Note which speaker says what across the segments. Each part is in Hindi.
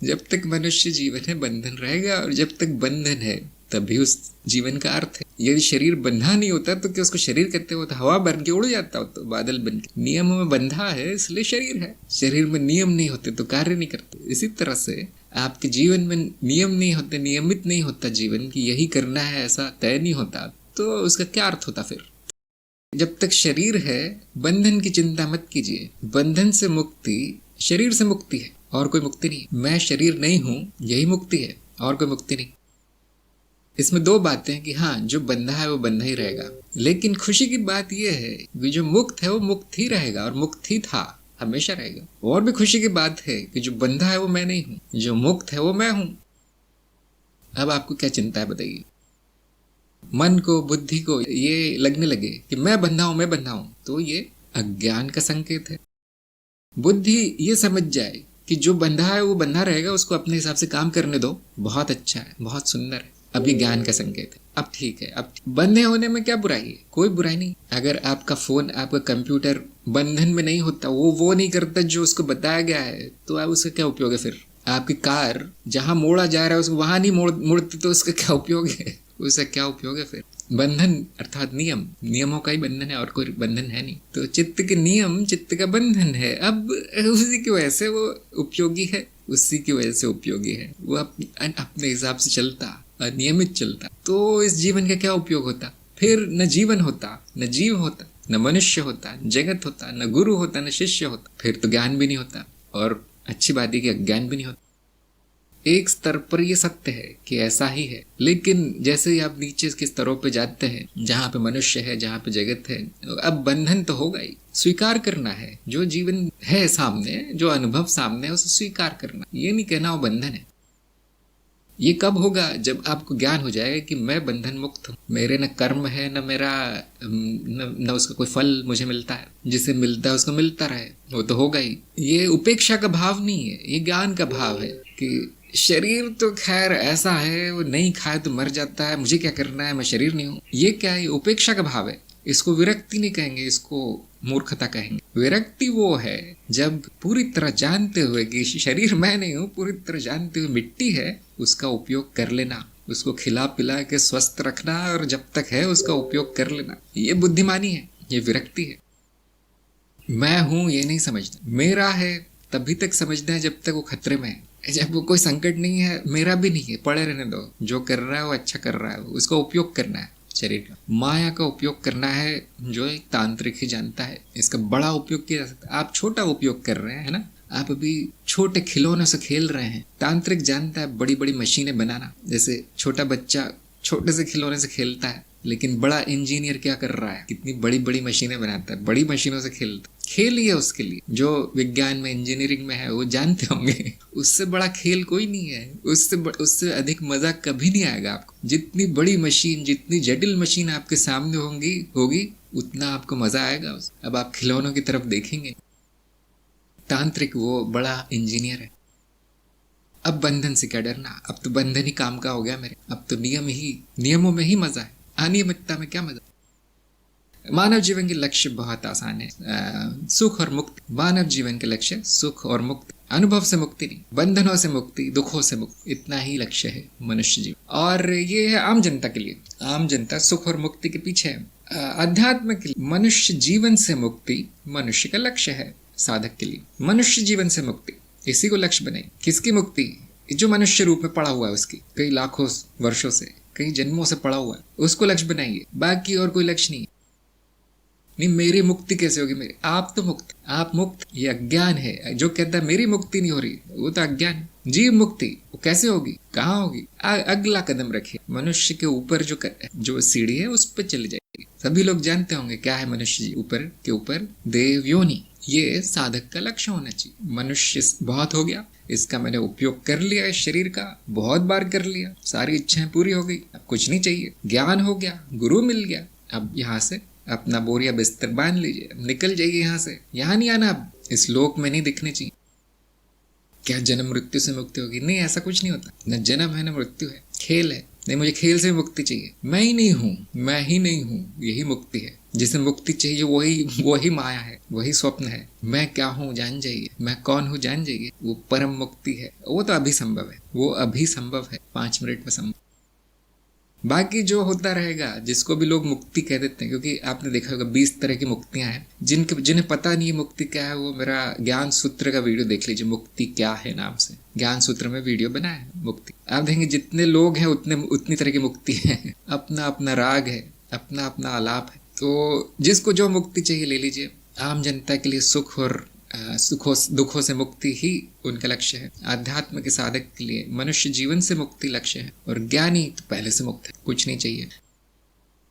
Speaker 1: जब तक मनुष्य जीवन है बंधन रहेगा, और जब तक बंधन है तभी उस जीवन का अर्थ है। यदि शरीर बंधा नहीं होता तो क्या उसको शरीर कहते हो? तो हवा बन के उड़ जाता हो, तो बादल बन के। नियमों में बंधा है इसलिए शरीर है। शरीर में नियम नहीं होते तो कार्य नहीं करते। इसी तरह से आपके जीवन में नियम नहीं होते, नियमित नहीं होता जीवन की यही करना है, ऐसा तय नहीं होता, तो उसका क्या अर्थ होता फिर? जब तक शरीर है बंधन की चिंता मत कीजिए। बंधन से मुक्ति शरीर से मुक्ति है, और कोई मुक्ति नहीं। मैं शरीर नहीं हूं, यही मुक्ति है, और कोई मुक्ति नहीं। इसमें दो बातें हैं कि हाँ, जो बंधा है वो बंधा ही रहेगा, लेकिन खुशी की बात यह है कि जो मुक्त है वो मुक्त ही रहेगा, और मुक्त ही था, हमेशा रहेगा। और भी खुशी की बात है कि जो बंधा है वो मैं नहीं हूं, जो मुक्त है वो मैं हूं। अब आपको क्या चिंता है बताइए? मन को, बुद्धि को ये लगने लगे कि मैं बंधा हूं, मैं बंधा हूं, तो ये अज्ञान का संकेत है। बुद्धि ये समझ जाए कि जो बंधा है वो बंधा रहेगा, उसको अपने हिसाब से काम करने दो, बहुत अच्छा है, बहुत सुंदर है, अब ये ज्ञान का संकेत है। अब ठीक है, अब बंधे होने में क्या बुराई है? कोई बुराई नहीं। अगर आपका फोन, आपका कंप्यूटर बंधन में नहीं होता, वो नहीं करता जो उसको बताया गया है, तो अब उसका क्या उपयोग है फिर? आपकी कार जहां मोड़ा जा रहा है उसको वहां नहीं मुड़ती, तो उसका क्या उपयोग है? उसका क्या उपयोग है फिर? बंधन अर्थात नियम, नियमों का ही बंधन है, और कोई बंधन है नहीं। तो चित्त के नियम चित्त का बंधन है। अब उसी की वजह से वो उपयोगी है, उसी की वजह से उपयोगी है। वो अपने हिसाब से चलता, अनियमित चलता, तो इस जीवन का क्या उपयोग होता? फिर न जीवन होता, न जीव होता, न मनुष्य होता, जगत होता, न गुरु होता, न शिष्य होता। फिर तो ज्ञान भी नहीं होता, और अच्छी बात है कि अज्ञान भी नहीं होता। एक स्तर पर यह सत्य है कि ऐसा ही है, लेकिन जैसे ही आप नीचे के स्तरों पे जाते हैं, जहां पे मनुष्य है, जहां पे जगत है, अब बंधन तो होगा ही। स्वीकार करना है जो जीवन है सामने, जो अनुभव सामने है, उसे स्वीकार करना। ये नहीं कहना वो बंधन है। ये कब होगा? जब आपको ज्ञान हो जाएगा कि मैं बंधन मुक्त हूँ, मेरे न कर्म है, न मेरा न उसका कोई फल मुझे मिलता है, जिसे मिलता है उसको मिलता रहे, वो तो होगा ही। ये उपेक्षा का भाव नहीं है, ये ज्ञान का भाव है कि शरीर तो खैर ऐसा है, वो नहीं खाए तो मर जाता है, मुझे क्या करना है, मैं शरीर नहीं हूँ। ये क्या है? उपेक्षा का भाव है। इसको विरक्ति नहीं कहेंगे, इसको मूर्खता कहेंगे। विरक्ति वो है जब पूरी तरह जानते हुए कि शरीर मैं नहीं हूं, पूरी तरह जानते हुए मिट्टी है, उसका उपयोग कर लेना, उसको खिला पिला के स्वस्थ रखना, और जब तक है उसका उपयोग कर लेना, ये बुद्धिमानी है, ये विरक्ति है। मैं हूं ये नहीं समझना, मेरा है तभी तक समझना है जब तक वो खतरे में है। जब वो कोई संकट नहीं है, मेरा भी नहीं है, पड़े रहने दो, जो कर रहा है वो अच्छा कर रहा है, उसका उपयोग करना है। शरीर का, माया का उपयोग करना है, जो एक तांत्रिक ही जानता है। इसका बड़ा उपयोग किया जा सकता है। आप छोटा उपयोग कर रहे हैं ना, आप अभी छोटे खिलौनों से खेल रहे हैं। तांत्रिक जानता है बड़ी बड़ी मशीनें बनाना। जैसे छोटा बच्चा छोटे से खिलौने से खेलता है, लेकिन बड़ा इंजीनियर क्या कर रहा है? कितनी बड़ी बड़ी मशीनें बनाता है, बड़ी मशीनों से खेलता है। खेल ही है उसके लिए। जो विज्ञान में, इंजीनियरिंग में है, वो जानते होंगे उससे बड़ा खेल कोई नहीं है, उससे अधिक मजा कभी नहीं आएगा आपको। जितनी बड़ी मशीन, जितनी जटिल मशीन आपके सामने होगी उतना आपको मजा आएगा। अब आप खिलौनों की तरफ देखेंगे, तांत्रिक वो बड़ा इंजीनियर है। अब बंधन से क्या डरना? अब तो बंधन ही काम का हो गया मेरे। अब तो नियमों में ही मजा है, अनियमितता में क्या मजा? मानव जीवन के लक्ष्य बहुत आसान है, सुख और मुक्ति। मानव जीवन के लक्ष्य सुख और मुक्ति, अनुभव से मुक्ति नहीं, बंधनों से मुक्ति, दुखों से मुक्ति, इतना ही लक्ष्य है मनुष्य जीवन। और ये है आम जनता के लिए। आम जनता सुख और मुक्ति के पीछे है। अध्यात्म के लिए मनुष्य जीवन से मुक्ति मनुष्य का लक्ष्य है। साधक के लिए मनुष्य जीवन से मुक्ति, इसी को लक्ष्य बनाए। किसकी मुक्ति? जो मनुष्य रूप में पड़ा हुआ है, उसकी कई लाखों वर्षों से, कई जन्मों से पड़ा हुआ है, उसको लक्ष्य बनाइए। बाकी और कोई लक्ष्य नहीं। नहीं, मेरी मुक्ति कैसे होगी? मेरी, आप तो मुक्त, आप मुक्त, ये अज्ञान है। जो कहता है मेरी मुक्ति नहीं हो रही, वो तो अज्ञान है। जीव मुक्ति वो कैसे होगी, कहाँ होगी? अगला कदम रखिए, मनुष्य के ऊपर जो सीढ़ी है उस पर चले जाइए। सभी लोग जानते होंगे क्या है मनुष्य जी ऊपर के ऊपर? देव योनि। ये साधक का लक्ष्य होना चाहिए। मनुष्य बहुत हो गया, इसका मैंने उपयोग कर लिया, इस शरीर का बहुत बार कर लिया, सारी इच्छाएं पूरी हो गई, अब कुछ नहीं चाहिए। ज्ञान हो गया, गुरु मिल गया, अब यहाँ से अपना बोरिया बिस्तर बांध लीजिए, निकल जाइए यहाँ से। यहाँ नहीं आना, अब इस लोक में नहीं दिखने चाहिए। क्या जन्म मृत्यु से मुक्ति होगी? नहीं, ऐसा कुछ नहीं होता। न जन्म है न मृत्यु है, खेल है। नहीं मुझे खेल से मुक्ति चाहिए, मैं ही नहीं हूँ, मैं ही नहीं हूँ, यही मुक्ति है। जिसे मुक्ति चाहिए वही माया है, वही स्वप्न है। मैं क्या हूँ जान जाइए, मैं कौन हूँ जान जाइए, वो परम मुक्ति है। वो तो अभी संभव है, वो अभी संभव है, 5 मिनट में संभव। बाकी जो होता रहेगा, जिसको भी लोग मुक्ति कह देते हैं, क्योंकि आपने देखा होगा 20 तरह की मुक्तियां हैं। जिन्हें पता नहीं है मुक्ति क्या है, वो मेरा ज्ञान सूत्र का वीडियो देख लीजिए, मुक्ति क्या है नाम से। ज्ञान सूत्र में वीडियो बना है मुक्ति। आप देखेंगे जितने लोग हैं उतनी तरह की मुक्ति है। अपना अपना राग है, अपना अपना आलाप है। तो जिसको जो मुक्ति चाहिए ले लीजिए। आम जनता के लिए सुख और दुखों से मुक्ति ही उनका लक्ष्य है। आध्यात्म के साधक के लिए मनुष्य जीवन से मुक्ति लक्ष्य है, और ज्ञानी तो पहले से मुक्त है, कुछ नहीं चाहिए।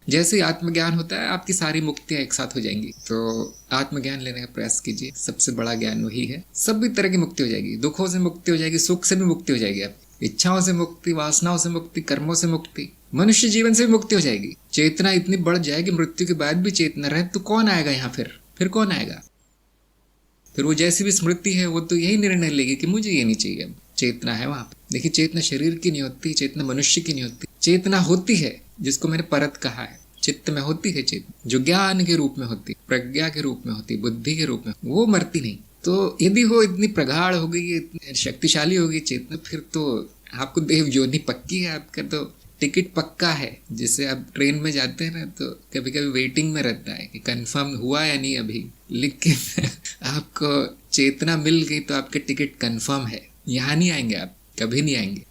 Speaker 1: जैसे ही आत्मज्ञान होता है आपकी सारी मुक्तियां एक साथ हो जाएंगी। तो आत्मज्ञान लेने का प्रयास कीजिए, सबसे बड़ा ज्ञान वही है। सभी तरह की मुक्ति हो जाएगी, दुखों से मुक्ति हो जाएगी, सुख से भी मुक्ति हो जाएगी, आपकी इच्छाओं से मुक्ति, वासनाओं से मुक्ति, कर्मों से मुक्ति, मनुष्य जीवन से भी मुक्ति हो जाएगी। चेतना इतनी बढ़ जाएगी, मृत्यु के बाद भी चेतना रहे तो कौन आएगा यहाँ, फिर कौन आएगा? फिर वो जैसी भी स्मृति है वो तो यही निर्णय लेगी कि मुझे ये नहीं चाहिए। चेतना है वहां पे। देखिए चेतना शरीर की नहीं होती, चेतना मनुष्य की नहीं होती। चेतना होती है जिसको मैंने परत कहा है, चित्त में होती है चेतना, जो ज्ञान के रूप में होती, प्रज्ञा के रूप में होती, बुद्धि के रूप में, वो मरती नहीं। तो यदि वो इतनी प्रगाढ़ हो गई, इतनी शक्तिशाली हो गई चेतना, फिर तो आपको देव योनि पक्की है, आपका तो टिकट पक्का है। जैसे आप ट्रेन में जाते हैं ना, तो कभी कभी वेटिंग में रहता है कि कंफर्म हुआ या नहीं अभी, लेकिन आपको चेतना मिल गई तो आपके टिकट कंफर्म है, यहाँ नहीं आएंगे आप, कभी नहीं आएंगे।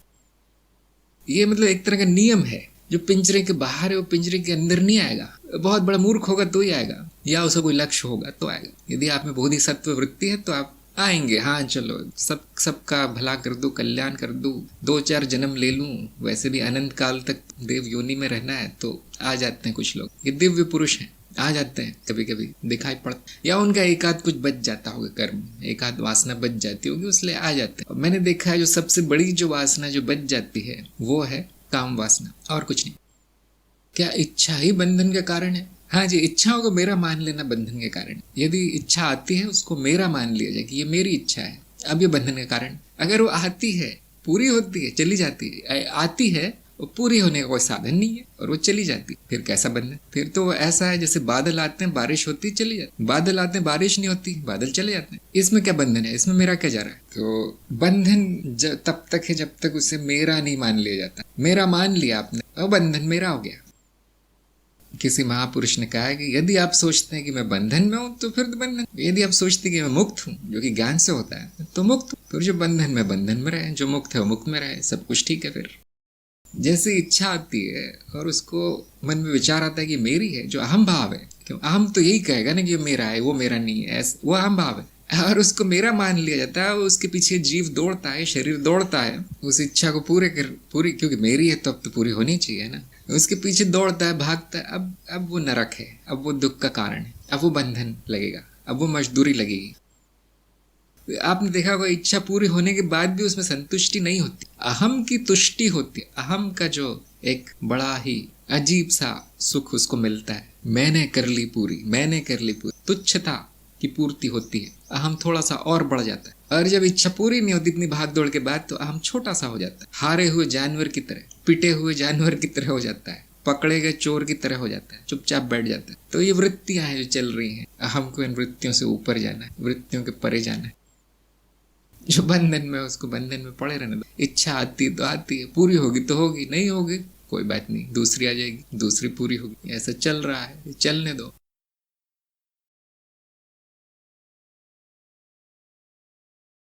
Speaker 1: ये मतलब एक तरह का नियम है। जो पिंजरे के बाहर है वो पिंजरे के अंदर नहीं आएगा। बहुत बड़ा मूर्ख होगा तो ही आएगा, या उसका कोई लक्ष्य होगा तो आएगा। यदि आप में बोधिसत्व वृत्ति है तो आप आएंगे। हाँ चलो सबका भला कर दूं, कल्याण कर दूं, 2-4 जन्म ले लूं, वैसे भी अनंत काल तक देव योनि में रहना है, तो आ जाते हैं कुछ लोग। ये दिव्य पुरुष हैं, आ जाते हैं, कभी कभी दिखाई पड़ता, या उनका एक आध कुछ बच जाता होगा, कर्म एक आध वासना बच जाती होगी, इसलिए आ जाते हैं। मैंने देखा है जो सबसे बड़ी जो वासना जो बच जाती है वो है काम वासना, और कुछ नहीं। क्या इच्छा ही बंधन का कारण है? हाँ जी, इच्छाओं को मेरा मान लेना बंधन के कारण। यदि इच्छा आती है उसको मेरा मान लिया जाए कि ये मेरी इच्छा है, अब ये बंधन का कारण। अगर वो आती है, पूरी होती है, चली जाती है, आती है वो पूरी होने का कोई साधन नहीं है, और वो चली जाती है, फिर कैसा बंधन? फिर तो ऐसा है जैसे बादल आते हैं, बारिश होती, चली जाती, बादल आते हैं, बारिश नहीं होती, बादल चले जाते हैं। इसमें क्या बंधन है? इसमें मेरा क्या जा रहा है? तो बंधन तब तक है जब तक उसे मेरा नहीं मान लिया जाता। मेरा मान लिया आपने, अब बंधन मेरा हो गया। किसी महापुरुष ने कहा है कि यदि आप सोचते हैं कि मैं बंधन में हूं तो फिर तो बंधन, यदि आप सोचते हैं कि मैं मुक्त हूं, जो कि ज्ञान से होता है, तो मुक्त। फिर जो बंधन में रहे, जो मुक्त है वो मुक्त में रहे, सब कुछ ठीक है। फिर जैसे इच्छा आती है और उसको मन में विचार आता है कि मेरी है, जो अहम भाव है, क्यों अहम तो यही कहेगा ना कि ये मेरा है, वो मेरा नहीं है, वो अहम भाव है, और उसको मेरा मान लिया जाता है। उसके पीछे जीव दौड़ता है, शरीर दौड़ता है उस इच्छा को पूरी, क्योंकि मेरी है तो अब तो पूरी होनी चाहिए ना। उसके पीछे दौड़ता है, भागता है। अब वो नरक है, अब वो दुख का कारण है, अब वो बंधन लगेगा, अब वो मजदूरी लगेगी। आपने देखा होगा इच्छा पूरी होने के बाद भी उसमें संतुष्टि नहीं होती, अहम की तुष्टि होती है। अहम का जो एक बड़ा ही अजीब सा सुख उसको मिलता है, मैंने कर ली पूरी, मैंने कर ली पूरी, तुच्छता की पूर्ति होती है। अहम थोड़ा सा और बढ़ जाता है, और जब इच्छा पूरी नहीं होती इतनी भाग दौड़ के बाद, तो अहम छोटा सा हो जाता है, हारे हुए जानवर की तरह, पिटे हुए जानवर की तरह हो जाता है, पकड़े गए चोर की तरह हो जाता है, चुपचाप बैठ जाता है। तो ये वृत्तियां हैं जो चल रही हैं, अहम को इन वृत्तियों से ऊपर जाना है, वृत्तियों के परे जाना है। जो बंधन में उसको बंधन में पड़े रहने दो। इच्छा आती तो आती है, पूरी होगी तो होगी, नहीं होगी कोई बात नहीं, दूसरी आ जाएगी, दूसरी पूरी होगी, ऐसा चल रहा है, चलने दो।